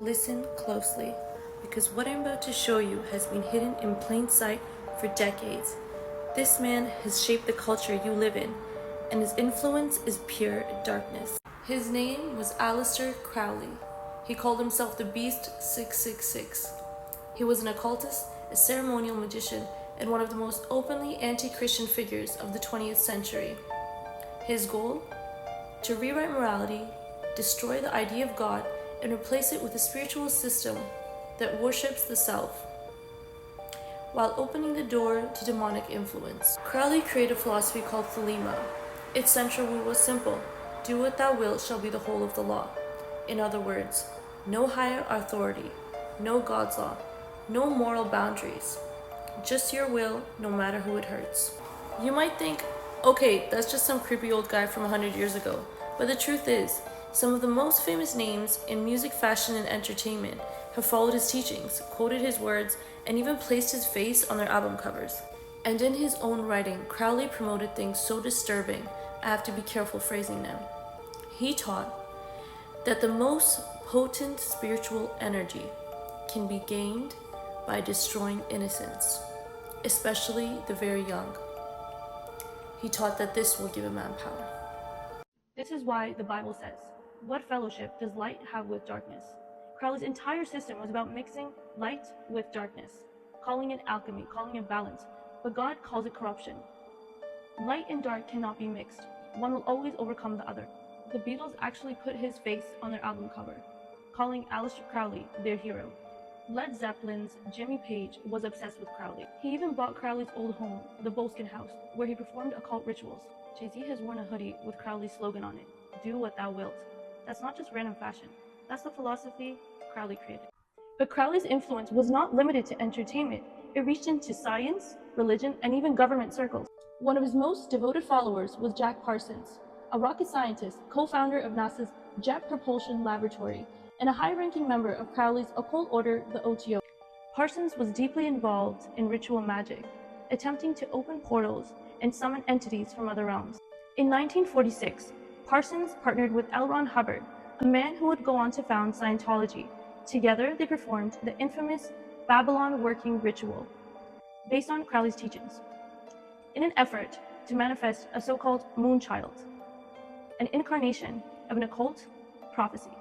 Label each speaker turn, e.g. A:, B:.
A: Listen closely, because what I'm about to show you has been hidden in plain sight for decades. This man has shaped the culture you live in, and his influence is pure darkness. His name was Alester Crowley. He called himself the Beast 666. He was an occultist, a ceremonial magician, and one of the most openly anti-Christian figures of the 20th century. His goal? To rewrite morality, destroy the idea of God, and replace it with a spiritual system that worships the self, while opening the door to demonic influence. Crowley created a philosophy called Thelema. Its central rule was simple: do what thou wilt shall be the whole of the law. In other words, no higher authority, no God's law, no moral boundaries, just your will, no matter who it hurts. You might think, okay, that's just some creepy old guy from 100 years ago. But the truth is, some of the most famous names in music, fashion, and entertainment have followed his teachings, quoted his words, and even placed his face on their album covers. And in his own writing, Crowley promoted things so disturbing, I have to be careful phrasing them. He taught that the most potent spiritual energy can be gained by destroying innocence, especially the very young. He taught that this will give a man power. This is why the Bible says, "What fellowship does light have with darkness?" Crowley's entire system was about mixing light with darkness, calling it alchemy, calling it balance, but God calls it corruption. Light and dark cannot be mixed. One will always overcome the other. The Beatles actually put his face on their album cover, calling Alester Crowley their hero. Led Zeppelin's Jimmy Page was obsessed with Crowley. He even bought Crowley's old home, the Boleskine House, where he performed occult rituals. Jay-Z has worn a hoodie with Crowley's slogan on it, "Do what thou wilt." That's not just random fashion. That's the philosophy Crowley created. But Crowley's influence was not limited to entertainment. It reached into science, religion, and even government circles. One of his most devoted followers was Jack Parsons, a rocket scientist, co-founder of NASA's Jet Propulsion Laboratory, and a high-ranking member of Crowley's occult order, the OTO. Parsons was deeply involved in ritual magic, attempting to open portals and summon entities from other realms. In 1946, Parsons partnered with L. Ron Hubbard, a man who would go on to found Scientology. Together, they performed the infamous Babylon working ritual, based on Crowley's teachings, in an effort to manifest a so-called moonchild, an incarnation of an occult prophecy.